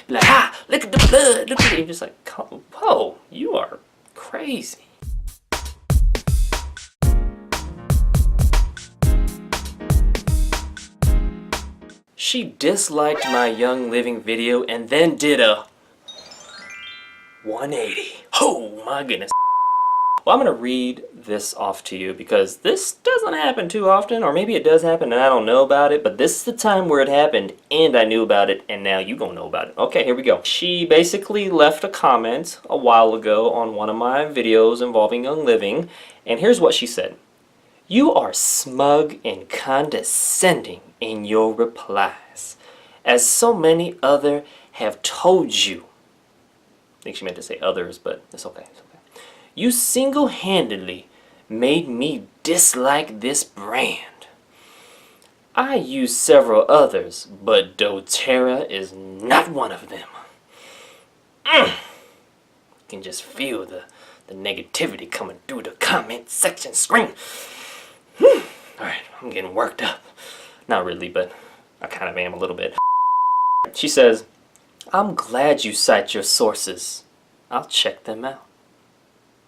Be like, ah, look at the blood, look at it. You're just like, whoa, you are crazy. She disliked my Young Living video and then did a 180. Oh my goodness. Well, I'm going to read this off to you because this doesn't happen too often, or maybe it does happen and I don't know about it, but this is the time where it happened and I knew about it and now you gonna know about it. Okay, here we go. She basically left a comment a while ago on one of my videos involving Young Living, and here's what she said. You are smug and condescending in your replies, as so many other have told you. I think she meant to say others, but it's okay. It's okay. You single-handedly made me dislike this brand. I use several others, but DoTerra is not one of them. You can just feel the negativity coming through the comment section screen. Alright, I'm getting worked up. Not really, but I kind of am a little bit. She says, I'm glad you cite your sources. I'll check them out.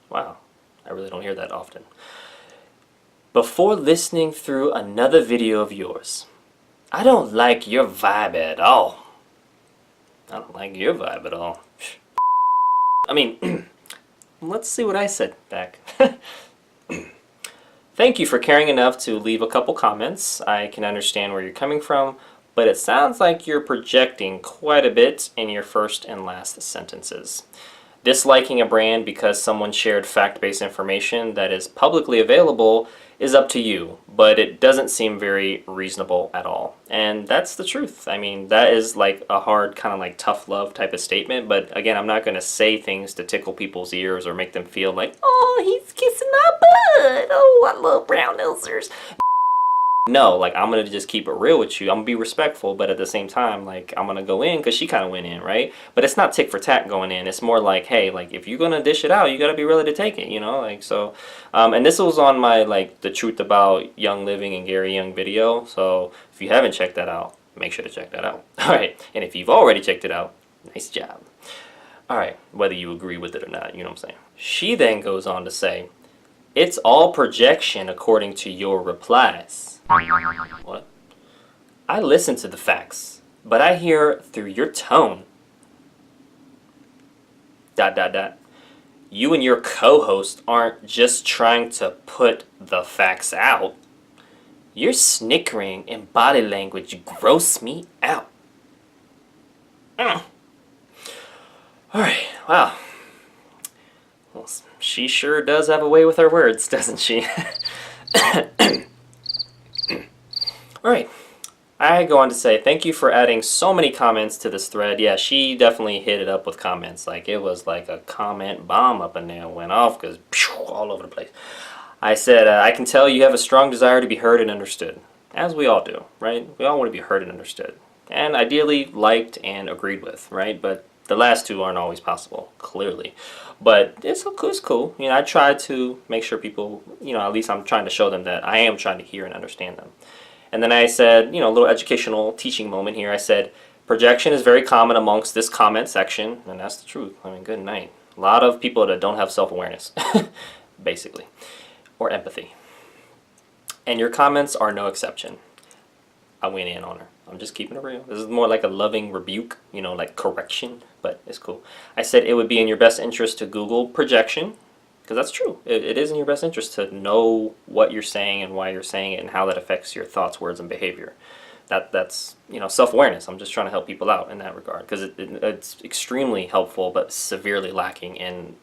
Wow, I really don't hear that often. Before listening through another video of yours, I don't like your vibe at all. I don't like your vibe at all. I mean, let's see what I said back. Thank you for caring enough to leave a couple comments. I can understand where you're coming from, but it sounds like you're projecting quite a bit in your first and last sentences. Disliking a brand because someone shared fact-based information that is publicly available is up to you, but it doesn't seem very reasonable at all. And that's the truth. I mean, that is like a hard kind of like tough love type of statement, but again, I'm not going to say things to tickle people's ears or make them feel like, oh, he's kissing my butt. Oh, I love brown nosers. No, like, I'm going to just keep it real with you. I'm going to be respectful, but at the same time, like, I'm going to go in because she kind of went in, right? But it's not tick for tack going in. It's more like, hey, like, if you're going to dish it out, you got to be ready to take it, you know? Like, so, and this was on my, like, The Truth About Young Living and Gary Young video. So, if you haven't checked that out, make sure to check that out. All right. And if you've already checked it out, nice job. All right. Whether you agree with it or not, you know what I'm saying? She then goes on to say, it's all projection according to your replies. What? I listen to the facts, but I hear through your tone. ... You and your co-host aren't just trying to put the facts out. Your snickering and body language gross me out. Alright, wow. Well, she sure does have a way with her words, doesn't she? Alright, I go on to say thank you for adding so many comments to this thread. Yeah, she definitely hit it up with comments. Like, it was like a comment bomb up in there, went off because all over the place. I said, I can tell you have a strong desire to be heard and understood. As we all do, right? We all want to be heard and understood. And ideally liked and agreed with, right? But the last two aren't always possible, clearly. But it's cool. You know, I try to make sure people, you know, at least I'm trying to show them that I am trying to hear and understand them. And then I said, you know, a little educational teaching moment here. I said, projection is very common amongst this comment section, and that's the truth. I mean, good night. A lot of people that don't have self-awareness, basically, or empathy. And your comments are no exception. I went in on her. I'm just keeping it real. This is more like a loving rebuke, you know, like correction, but it's cool. I said it would be in your best interest to Google projection, because that's true. It is in your best interest to know what you're saying and why you're saying it and how that affects your thoughts, words, and behavior. That's you know, self-awareness. I'm just trying to help people out in that regard because it's extremely helpful but severely lacking in,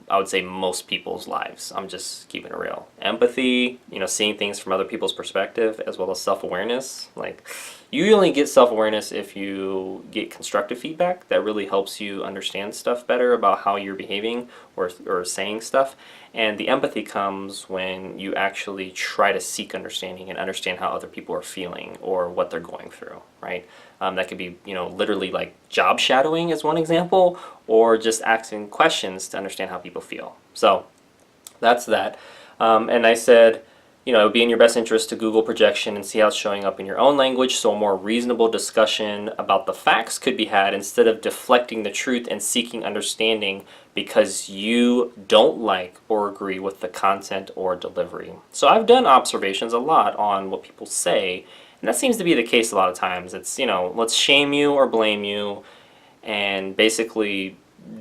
I would say, most people's lives. I'm just keeping it real. Empathy, you know, seeing things from other people's perspective, as well as self-awareness. Like, you only get self-awareness if you get constructive feedback that really helps you understand stuff better about how you're behaving or saying stuff. And the empathy comes when you actually try to seek understanding and understand how other people are feeling or what they're going through, right? That could be, you know, literally like job shadowing is one example, or just asking questions to understand how people feel. So that's that. And I said, it would be in your best interest to Google projection and see how it's showing up in your own language, so a more reasonable discussion about the facts could be had instead of deflecting the truth and seeking understanding because you don't like or agree with the content or delivery. So I've done observations a lot on what people say, and that seems to be the case a lot of times. It's, let's shame you or blame you and basically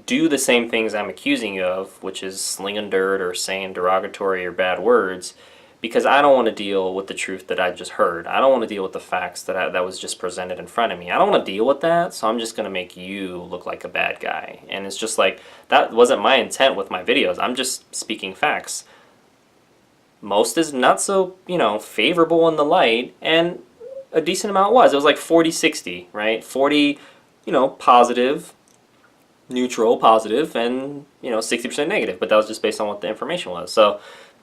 do the same things I'm accusing you of, which is slinging dirt or saying derogatory or bad words, because I don't want to deal with the truth that I just heard. I don't want to deal with the facts that was just presented in front of me. I don't want to deal with that, so I'm just going to make you look like a bad guy. And it's just like, that wasn't my intent with my videos. I'm just speaking facts. Most is not so, favorable in the light, and a decent amount was. It was like 40-60, right? 40, positive, neutral, positive, and, 60% negative. But that was just based on what the information was. So,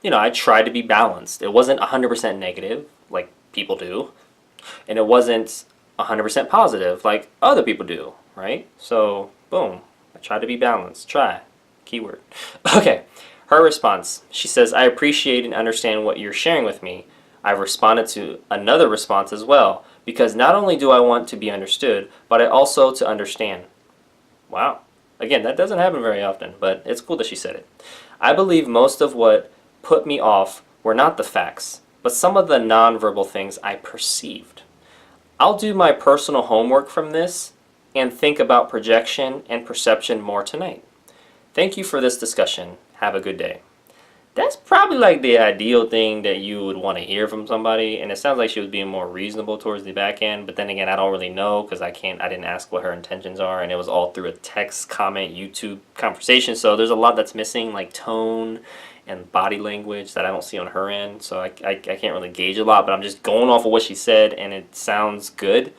I tried to be balanced. It wasn't 100% negative, like people do, and it wasn't 100% positive, like other people do, right? So, boom, I tried to be balanced. Try, keyword. Okay, her response. She says, I appreciate and understand what you're sharing with me. I've responded to another response as well, because not only do I want to be understood, but I also to understand. Wow. Again, that doesn't happen very often, but it's cool that she said it. I believe most of what put me off were not the facts, but some of the nonverbal things I perceived. I'll do my personal homework from this and think about projection and perception more tonight. Thank you for this discussion. Have a good day. That's probably like the ideal thing that you would want to hear from somebody, and it sounds like she was being more reasonable towards the back end, but then again, I don't really know because I didn't ask what her intentions are, and it was all through a text, comment, YouTube conversation, so there's a lot that's missing, like tone and body language that I don't see on her end, so I can't really gauge a lot, but I'm just going off of what she said, and it sounds good,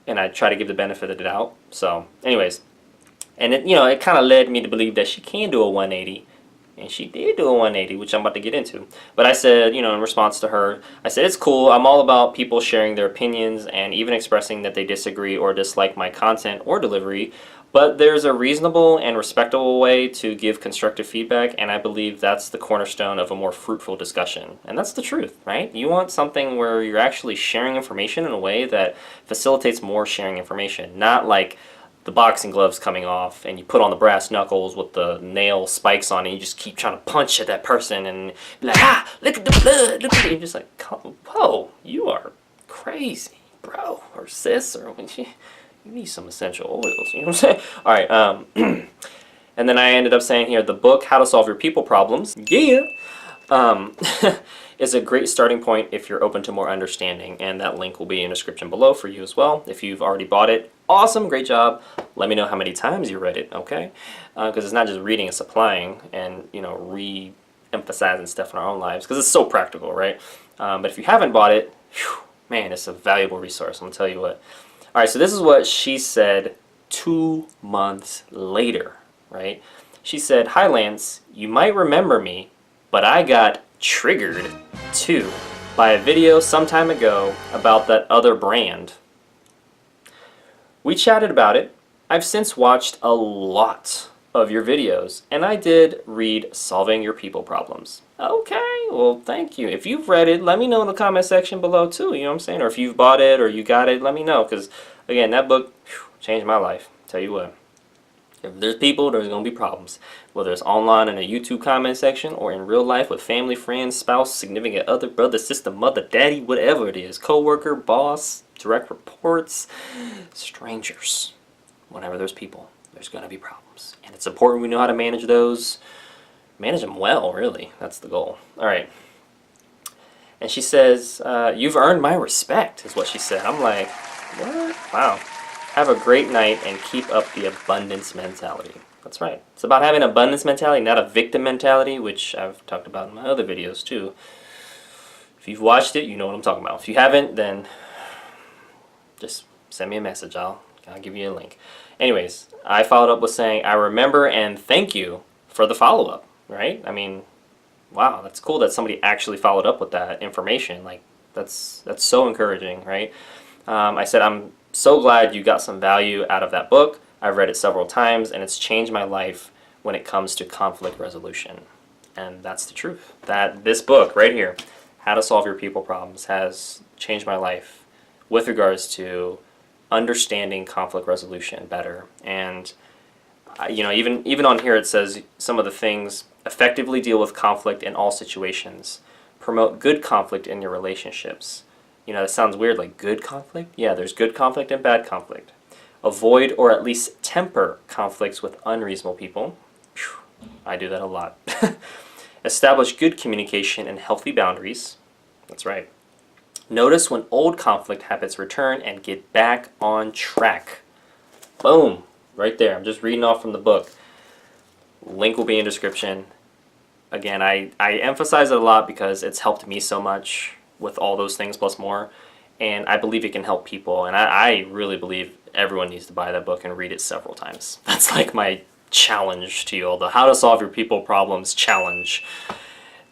and I try to give the benefit of the doubt. So anyways, and it kind of led me to believe that she can do a 180, and she did do a 180, which I'm about to get into. But I said, in response to her, I said, it's cool. I'm all about people sharing their opinions and even expressing that they disagree or dislike my content or delivery. But there's a reasonable and respectable way to give constructive feedback, and I believe that's the cornerstone of a more fruitful discussion. And that's the truth, right? You want something where you're actually sharing information in a way that facilitates more sharing information, not like the boxing gloves coming off and you put on the brass knuckles with the nail spikes on it and you just keep trying to punch at that person and be like, look at the blood, look at it. You're just like, whoa, you are crazy, bro, or sis, or you need some essential oils, you know what I'm saying? All right, and then I ended up saying here, the book, How to Solve Your People Problems, is a great starting point if you're open to more understanding, and that link will be in the description below for you as well. If you've already bought it, awesome, great job. Let me know how many times you read it, okay? Because it's not just reading, it's applying and, re-emphasizing stuff in our own lives, because it's so practical, right? But if you haven't bought it, whew, man, it's a valuable resource, I'm going to tell you what. All right, so this is what she said 2 months later, right? She said, hi, Lance, you might remember me, but I got triggered too by a video some time ago about that other brand. We chatted about it. I've since watched a lot of your videos, and I did read Solving Your People Problems. Okay, well, thank you. If you've read it, let me know in the comment section below too, you know what I'm saying? Or if you've bought it or you got it, let me know, because again, that book changed my life. Tell you what. If there's people, there's going to be problems. Whether it's online in a YouTube comment section or in real life with family, friends, spouse, significant other, brother, sister, mother, daddy, whatever it is. Co-worker, boss, direct reports, strangers. Whenever there's people, there's going to be problems. And it's important we know how to manage those. Manage them well, really. That's the goal. All right. And she says, you've earned my respect, is what she said. I'm like, what? Wow. Have a great night and keep up the abundance mentality. That's right. It's about having an abundance mentality, not a victim mentality, which I've talked about in my other videos too. If you've watched it, you know what I'm talking about. If you haven't, then just send me a message. I'll give you a link. Anyways, I followed up with saying, I remember and thank you for the follow-up, right? I mean, wow, that's cool that somebody actually followed up with that information. Like, that's so encouraging, right? I said, I'm so glad you got some value out of that book. I've read it several times, and it's changed my life when it comes to conflict resolution. And that's the truth. That this book right here, How to Solve Your People Problems, has changed my life with regards to understanding conflict resolution better. And you know, even on here it says some of the things: effectively deal with conflict in all situations, promote good conflict in your relationships. You know, that sounds weird, like good conflict? Yeah, there's good conflict and bad conflict. Avoid or at least temper conflicts with unreasonable people. Whew, I do that a lot. Establish good communication and healthy boundaries. That's right. Notice when old conflict habits return and get back on track. Boom! Right there. I'm just reading off from the book. Link will be in description. Again, I emphasize it a lot because it's helped me so much with all those things plus more. And I believe it can help people. And I really believe everyone needs to buy that book and read it several times. That's like my challenge to you all. The How to Solve Your People Problems challenge.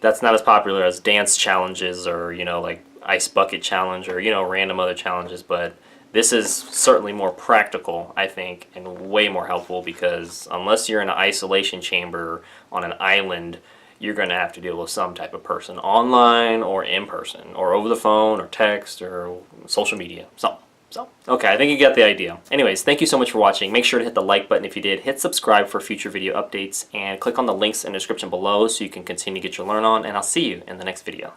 That's not as popular as dance challenges or, you know, like ice bucket challenge or, you know, random other challenges. But this is certainly more practical, I think, and way more helpful because unless you're in an isolation chamber on an island, you're going to have to deal with some type of person online or in person or over the phone or text or social media, something. So, okay, I think you got the idea. Anyways, thank you so much for watching. Make sure to hit the like button if you did. Hit subscribe for future video updates and click on the links in the description below so you can continue to get your learn on, and I'll see you in the next video.